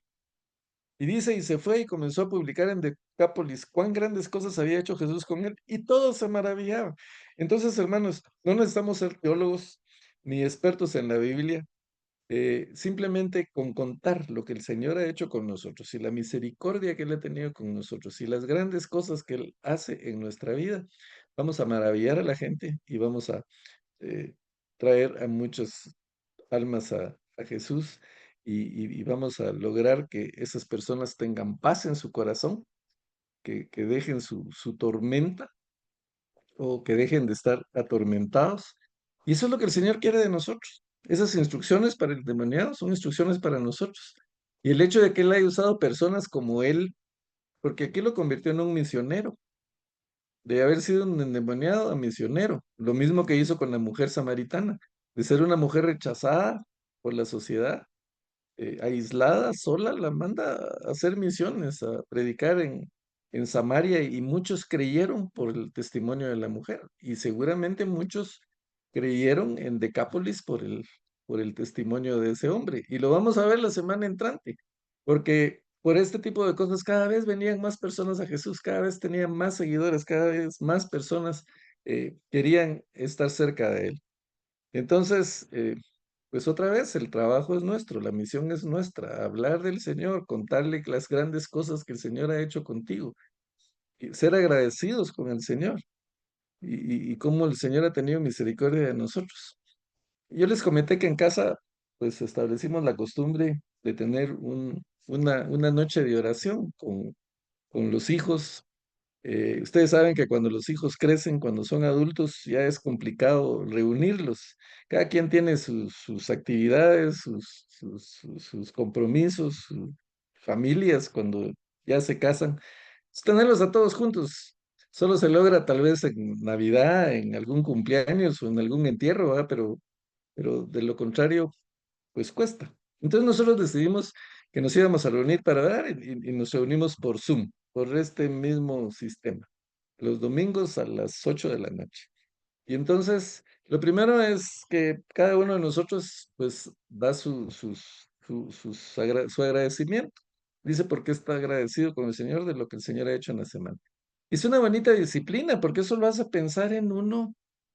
Y dice, y se fue y comenzó a publicar en Decápolis cuán grandes cosas había hecho Jesús con él, y todos se maravillaban. Entonces, hermanos, no necesitamos ser teólogos ni expertos en la Biblia, simplemente con contar lo que el Señor ha hecho con nosotros y la misericordia que Él ha tenido con nosotros y las grandes cosas que Él hace en nuestra vida, vamos a maravillar a la gente y vamos a eh, traer a muchas almas a Jesús y vamos a lograr que esas personas tengan paz en su corazón, que dejen su tormenta o que dejen de estar atormentados. Y eso es lo que el Señor quiere de nosotros. Esas instrucciones para el demoniado son instrucciones para nosotros. Y el hecho de que Él haya usado personas como Él, porque aquí lo convirtió en un misionero, de haber sido un endemoniado a misionero, lo mismo que hizo con la mujer samaritana, de ser una mujer rechazada por la sociedad, aislada, sola, la manda a hacer misiones, a predicar en Samaria y muchos creyeron por el testimonio de la mujer y seguramente muchos creyeron en Decápolis por el testimonio de ese hombre. Y lo vamos a ver la semana entrante, porque por este tipo de cosas cada vez venían más personas a Jesús, cada vez tenían más seguidores, cada vez más personas querían estar cerca de él. Entonces, pues otra vez, el trabajo es nuestro, la misión es nuestra, hablar del Señor, contarle las grandes cosas que el Señor ha hecho contigo, y ser agradecidos con el Señor y cómo el Señor ha tenido misericordia de nosotros. Yo les comenté que en casa, pues establecimos la costumbre de tener una noche de oración con los hijos. Ustedes saben que cuando los hijos crecen, cuando son adultos, ya es complicado reunirlos. Cada quien tiene sus actividades, sus compromisos, sus familias cuando ya se casan. Tenerlos a todos juntos solo se logra tal vez en Navidad, en algún cumpleaños o en algún entierro, ¿verdad? Pero de lo contrario, pues cuesta. Entonces nosotros decidimos que nos íbamos a reunir para orar y nos reunimos por Zoom, por este mismo sistema, los domingos a las 8 de la noche. Y entonces, lo primero es que cada uno de nosotros, pues, da su agradecimiento. Dice por qué está agradecido con el Señor de lo que el Señor ha hecho en la semana. Es una bonita disciplina, porque eso lo hace pensar en uno.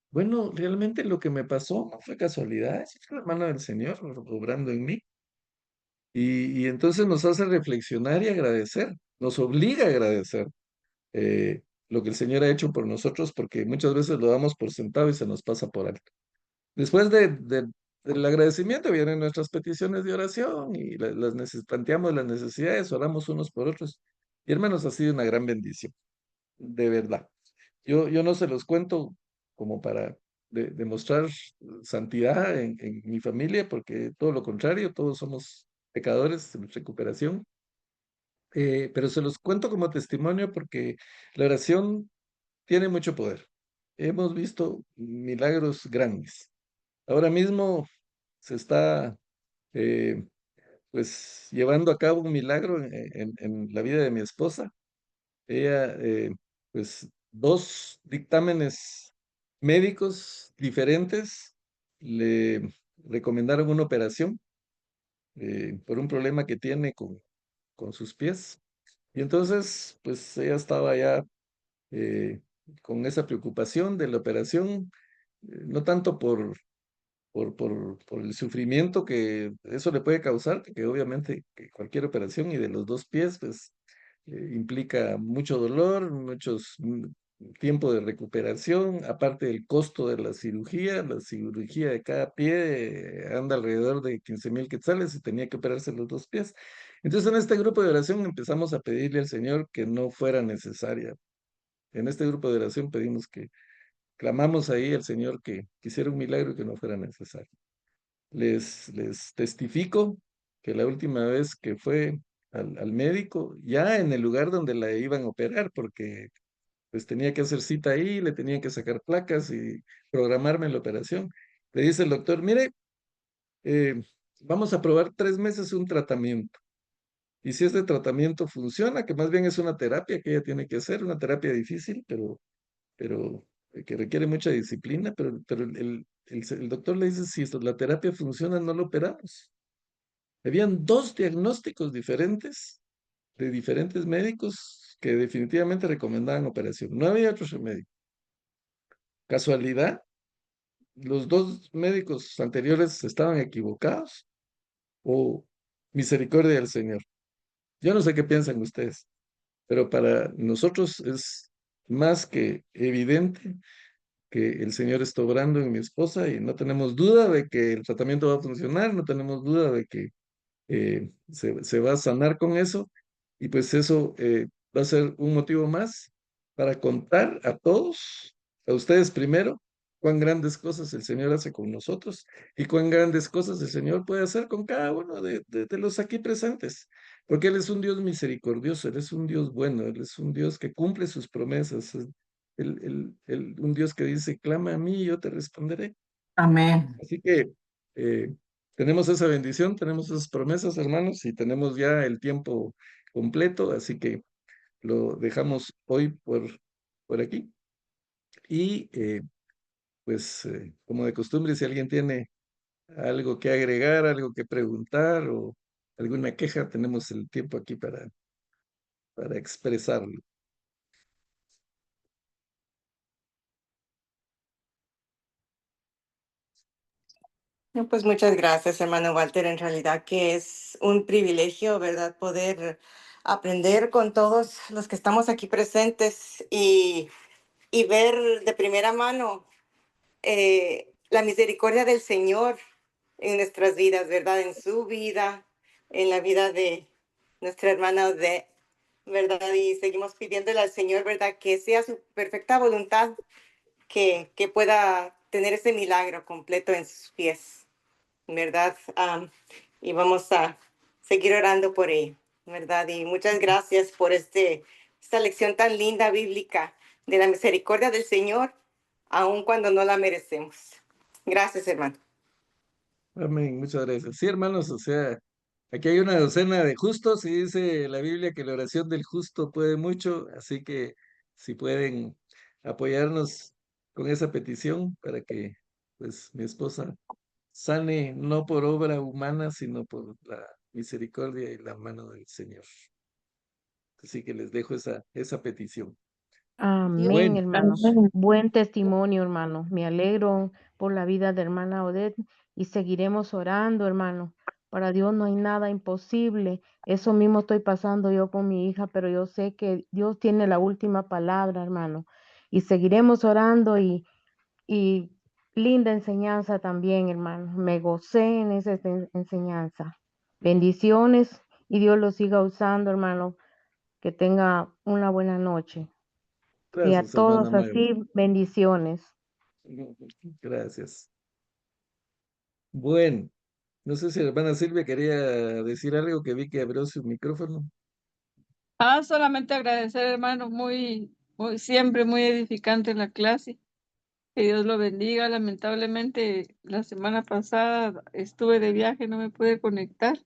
Bueno, realmente lo que me pasó no fue casualidad, sí fue la mano del Señor obrando en mí. Y entonces nos hace reflexionar y agradecer, nos obliga a agradecer lo que el Señor ha hecho por nosotros, porque muchas veces lo damos por sentado y se nos pasa por alto. Después del agradecimiento vienen nuestras peticiones de oración y planteamos las necesidades, oramos unos por otros. Y hermanos, ha sido una gran bendición, de verdad. Yo no se los cuento como para demostrar santidad en mi familia, porque todo lo contrario, todos somos pecadores en recuperación. Pero se los cuento como testimonio porque la oración tiene mucho poder. Hemos visto milagros grandes. Ahora mismo se está eh, pues llevando a cabo un milagro en la vida de mi esposa. Ella, pues, dos dictámenes médicos diferentes le recomendaron una operación por un problema que tiene con sus pies. Y entonces, pues ella estaba ya eh, con esa preocupación de la operación, no tanto por el sufrimiento que eso le puede causar, que obviamente que cualquier operación y de los dos pies, pues implica mucho dolor, tiempo de recuperación, aparte del costo de la cirugía de cada pie anda alrededor de 15,000 quetzales y tenía que operarse los dos pies. Entonces en este grupo de oración empezamos a pedirle al Señor que no fuera necesaria. En este grupo de oración pedimos clamamos ahí al Señor que quisiera un milagro y que no fuera necesario. Les testifico que la última vez que fue al médico, ya en el lugar donde la iban a operar, porque pues tenía que hacer cita ahí, le tenían que sacar placas y programarme la operación. Le dice el doctor, mire, eh, vamos a probar 3 meses un tratamiento. Y si este tratamiento funciona, que más bien es una terapia que ella tiene que hacer, una terapia difícil, pero que requiere mucha disciplina, pero el doctor le dice, si la terapia funciona, no lo operamos. Habían dos diagnósticos diferentes de diferentes médicos que definitivamente recomendaban operación. No había otro remedio. ¿Casualidad? ¿Los dos médicos anteriores estaban equivocados? ¿O misericordia del Señor? Yo no sé qué piensan ustedes, pero para nosotros es más que evidente que el Señor está obrando en mi esposa y no tenemos duda de que el tratamiento va a funcionar, no tenemos duda de que se va a sanar con eso y pues eso va a ser un motivo más para contar a todos, a ustedes primero, cuán grandes cosas el Señor hace con nosotros y cuán grandes cosas el Señor puede hacer con cada uno de los aquí presentes, porque Él es un Dios misericordioso, Él es un Dios bueno, Él es un Dios que cumple sus promesas, un Dios que dice, clama a mí y yo te responderé. Amén. Así que eh, tenemos esa bendición, tenemos esas promesas, hermanos, y tenemos ya el tiempo completo, así que lo dejamos hoy por aquí. Y pues, como de costumbre, si alguien tiene algo que agregar, algo que preguntar o alguna queja, tenemos el tiempo aquí para expresarlo. No, pues muchas gracias, hermano Walter. En realidad que es un privilegio, ¿verdad? Poder aprender con todos los que estamos aquí presentes y ver de primera mano la misericordia del Señor en nuestras vidas, ¿verdad? En su vida, en la vida de nuestra hermana Odette, ¿verdad? Y seguimos pidiéndole al Señor, ¿verdad? Que sea su perfecta voluntad que pueda tener ese milagro completo en sus pies, ¿verdad? Y vamos a seguir orando por ella, ¿verdad? Y muchas gracias por esta lección tan linda bíblica de la misericordia del Señor, aun cuando no la merecemos. Gracias, hermano. Amén, muchas gracias. Sí, hermanos, o sea, Aquí hay una docena de justos y dice la Biblia que la oración del justo puede mucho, así que si pueden apoyarnos con esa petición para que pues mi esposa sane no por obra humana, sino por la misericordia y la mano del Señor. Así que les dejo esa petición. Amén, Bueno, hermanos. Buen testimonio, hermano. Me alegro por la vida de hermana Odette y seguiremos orando, hermano. Para Dios no hay nada imposible. Eso mismo estoy pasando yo con mi hija, pero yo sé que Dios tiene la última palabra, hermano. Y seguiremos orando y linda enseñanza también, hermano. Me gocé en esa enseñanza. Bendiciones y Dios lo siga usando, hermano. Que tenga una buena noche. Y a gracias, hermana todos Maya. así, bendiciones. Gracias. Bueno, no sé si la hermana Silvia quería decir algo, que vi que abrió su micrófono. Solamente agradecer, hermano, siempre muy edificante la clase. Que Dios lo bendiga. Lamentablemente, la semana pasada estuve de viaje, no me pude conectar,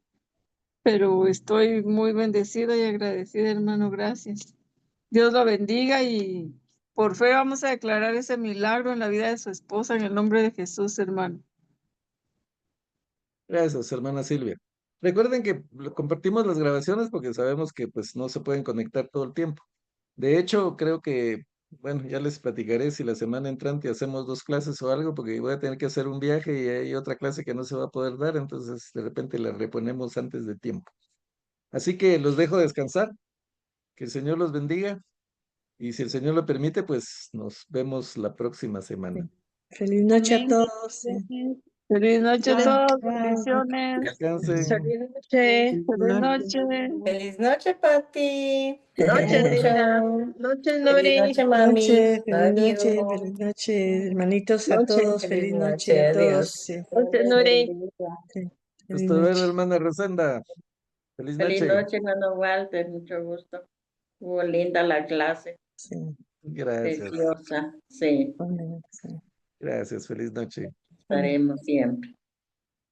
pero estoy muy bendecida y agradecida, hermano. Gracias. Dios lo bendiga y por fe vamos a declarar ese milagro en la vida de su esposa en el nombre de Jesús, hermano. Gracias, hermana Silvia. Recuerden que compartimos las grabaciones porque sabemos que pues no se pueden conectar todo el tiempo. De hecho, creo que, bueno, ya les platicaré si la semana entrante hacemos 2 clases o algo, porque voy a tener que hacer un viaje y hay otra clase que no se va a poder dar, entonces de repente la reponemos antes de tiempo. Así que los dejo descansar, que el Señor los bendiga y si el Señor lo permite, pues nos vemos la próxima semana. Feliz noche a Amén. todos. Feliz noche a todos. Bye. Bendiciones. Descansen. Feliz noche. Feliz noche. Feliz noche, Pati. Noche, linda. Mucho. Noche, Feliz Nori. noche, mami. Feliz noche, Adiós. feliz noche, hermanitos a Noche. todos, Feliz feliz noche noche. a todos. Adiós. Sí, Noche, Nori. sí, feliz Gusto ver, noche. hermana Rosenda. Feliz Feliz noche. noche, hermano Walter. Mucho gusto. Hubo linda la clase. Sí, Gracias. Preciosa. Sí, amén, sí. Gracias. Feliz noche. estaremos siempre.